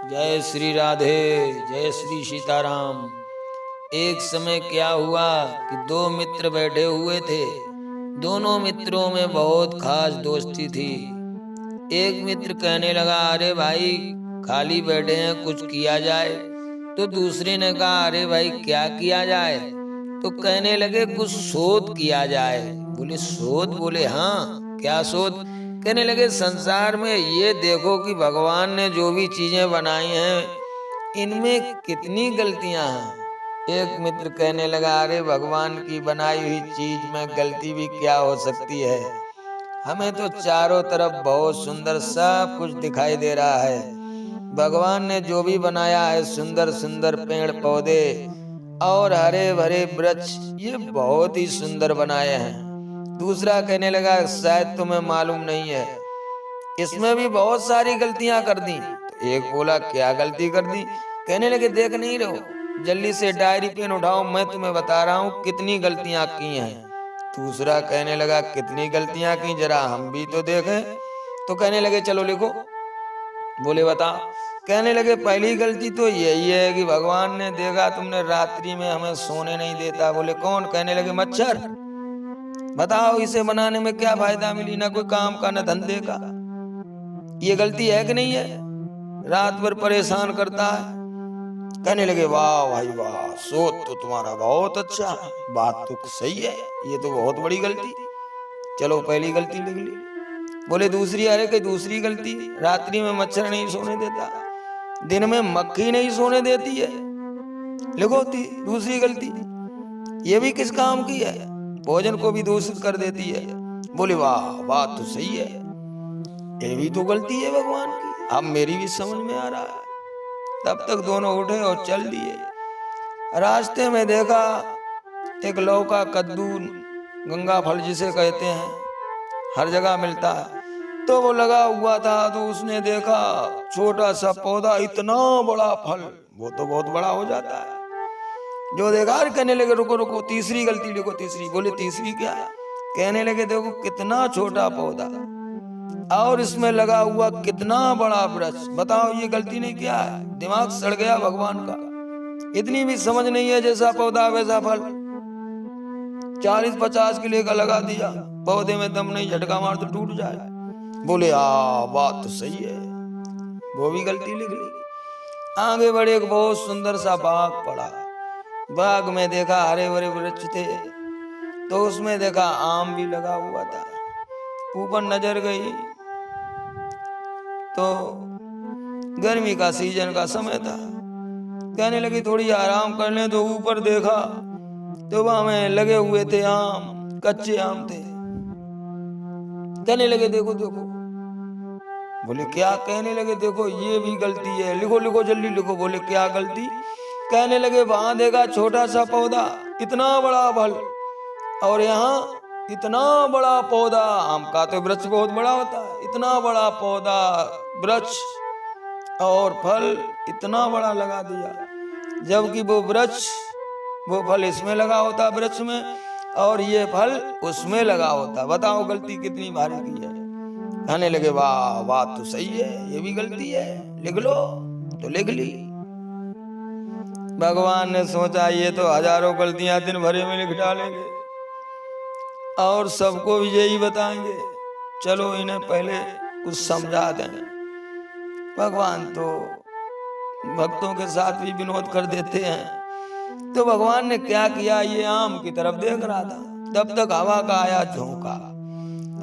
जय श्री राधे, जय श्री सीताराम। एक समय क्या हुआ कि दो मित्र बैठे हुए थे। दोनों मित्रों में बहुत खास दोस्ती थी। एक मित्र कहने लगा, अरे भाई खाली बैठे हैं, कुछ किया जाए। तो दूसरे ने कहा, अरे भाई क्या किया जाए। तो कहने लगे कुछ शोध किया जाए। बोले शोध? बोले हाँ, क्या शोध? कहने लगे संसार में ये देखो कि भगवान ने जो भी चीजें बनाई हैं इनमें कितनी गलतियां हैं। एक मित्र कहने लगा, अरे भगवान की बनाई हुई चीज में गलती भी क्या हो सकती है। हमें तो चारों तरफ बहुत सुंदर सब कुछ दिखाई दे रहा है। भगवान ने जो भी बनाया है, सुंदर सुंदर पेड़ पौधे और हरे भरे वृक्ष, ये बहुत ही सुंदर बनाए हैं। दूसरा कहने लगा, शायद तुम्हें मालूम नहीं है, इसमें भी बहुत सारी गलतियां कर दी। तो एक बोला, क्या गलती कर दी? कहने लगे, देख नहीं रहो, जल्दी से डायरी पेन उठाओ, मैं तुम्हें बता रहा हूँ कितनी गलतियां की हैं। दूसरा कहने लगा, कितनी गलतियां की, जरा हम भी तो देखें। तो कहने लगे, चलो लिखो। बोले बताओ। कहने लगे, पहली गलती तो यही है कि भगवान ने देखा तुमने रात्रि में हमें सोने नहीं देता। बोले कौन? कहने लगे, मच्छर। बताओ इसे बनाने में क्या फायदा मिली, ना कोई काम का ना धंधे का। ये गलती है कि नहीं है? रात भर परेशान करता है। कहने लगे, वाह भाई वाह, सोच तो तुम्हारा बहुत अच्छा है, बात तो सही है, ये तो बहुत बड़ी गलती। चलो पहली गलती लिख ली। बोले दूसरी? अरे कई दूसरी गलती, रात्रि में मच्छर नहीं सोने देता, दिन में मक्खी नहीं सोने देती है। लिखो दूसरी गलती, ये भी किस काम की है, भोजन को भी दूषित कर देती है। बोले वाह, बात तो सही है, ये भी तो गलती है भगवान की, अब मेरी भी समझ में आ रहा है। तब तक दोनों उठे और चल दिए। रास्ते में देखा एक लौका, कद्दू, गंगा फल जिसे कहते हैं, हर जगह मिलता है, तो वो लगा हुआ था। तो उसने देखा छोटा सा पौधा, इतना बड़ा फल, वो तो बहुत बड़ा हो जाता है। जो देखा, कहने लगे रुको रुको, तीसरी गलती लिखो, तीसरी। बोले तीसरी क्या? कहने लगे, देखो कितना छोटा पौधा और इसमें लगा हुआ कितना बड़ा वृक्ष, बताओ ये गलती नहीं क्या है? दिमाग सड़ गया भगवान का, इतनी भी समझ नहीं है, जैसा पौधा वैसा फल। 40-50 किलो का लगा दिया, पौधे में दम नहीं, झटका मार तो टूट जाए। बोले बात तो सही है, वो भी गलती लिख ली। आगे बढ़े, एक बहुत सुंदर सा बाग पड़ा। बाग में देखा हरे भरे वृक्ष थे, तो उसमें देखा आम भी लगा हुआ था। ऊपर नजर गई तो गर्मी का सीजन का समय था। कहने लगी थोड़ी आराम कर लें, तो ऊपर देखा तो वहां में लगे हुए थे आम, कच्चे आम थे। कहने लगे देखो देखो। बोले क्या? कहने लगे देखो ये भी गलती है, लिखो लिखो जल्दी लिखो। बोले क्या गलती? कहने लगे वहां देखा छोटा सा पौधा, इतना बड़ा फल, और यहाँ इतना बड़ा पौधा। आम का तो वृक्ष बहुत बड़ा होता है, इतना बड़ा पौधा, वृक्ष और फल इतना बड़ा लगा दिया, जबकि वो वृक्ष, वो फल इसमें लगा होता वृक्ष में, और ये फल उसमें लगा होता। बताओ गलती कितनी भारी की है। कहने लगे वाह, बात तो सही है, ये भी गलती है, लिख लो। तो लिख ली। भगवान ने सोचा ये तो हजारों गलतियां दिन भरे में लिख डालेंगे और सबको भी यही बताएंगे, चलो इन्हें पहले कुछ समझा दें। भगवान तो भक्तों के साथ भी विनोद कर देते हैं। तो भगवान ने क्या किया, ये आम की तरफ देख रहा था, तब तक हवा का आया झोंका,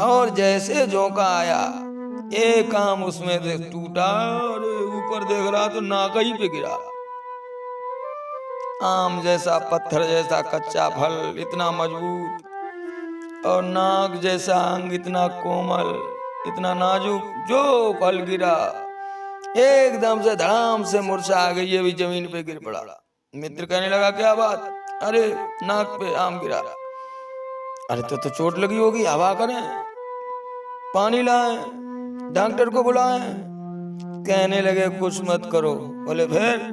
और जैसे झोंका आया एक आम उसमें से टूटा, और ऊपर देख रहा तो नाक ही पे गिरा। आम जैसा पत्थर जैसा कच्चा फल, इतना मजबूत, और नाक जैसा अंग, इतना कोमल, इतना नाजुक, जो फल गिरा एकदम से धड़ाम से मुरझा आ गई, ये भी जमीन पे गिर पड़ा। मित्र कहने लगा क्या बात? अरे नाक पे आम गिरा। अरे तो चोट लगी होगी, हवा करें, पानी लाएं, डॉक्टर को बुलाएं। कहने लगे कुछ मत करो। बोले फिर?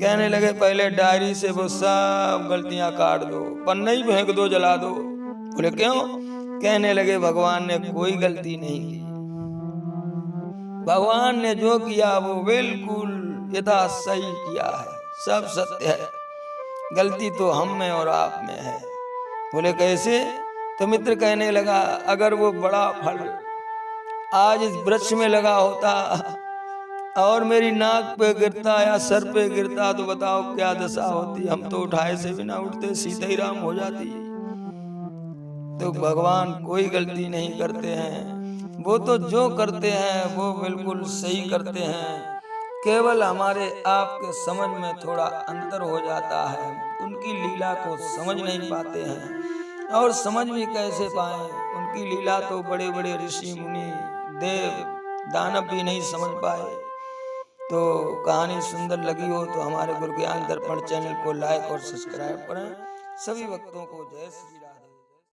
कहने लगे पहले डायरी से वो सब गलतियां काट दो, पन्ना ही फेंक दो, जला दो। बोले क्यों? कहने लगे भगवान ने कोई गलती नहीं की, भगवान ने जो किया वो बिल्कुल यथा सही किया है, सब सत्य है, गलती तो हम में और आप में है। बोले कैसे? तो मित्र कहने लगा, अगर वो बड़ा फल आज इस वृक्ष में लगा होता और मेरी नाक पे गिरता या सर पे गिरता तो बताओ क्या दशा होती। हम तो उठाए से भी ना उठते, सीता ही राम हो जाती। तो भगवान कोई गलती नहीं करते हैं, वो तो जो करते हैं वो बिल्कुल सही करते हैं। केवल हमारे आपके समझ में थोड़ा अंतर हो जाता है, उनकी लीला को समझ नहीं पाते हैं। और समझ भी कैसे पाए, उनकी लीला तो बड़े बड़े ऋषि मुनि देव दानव भी नहीं समझ पाए। तो कहानी सुंदर लगी हो तो हमारे गुरु ज्ञान दर्पण चैनल को लाइक और सब्सक्राइब करें। सभी भक्तों को जय श्री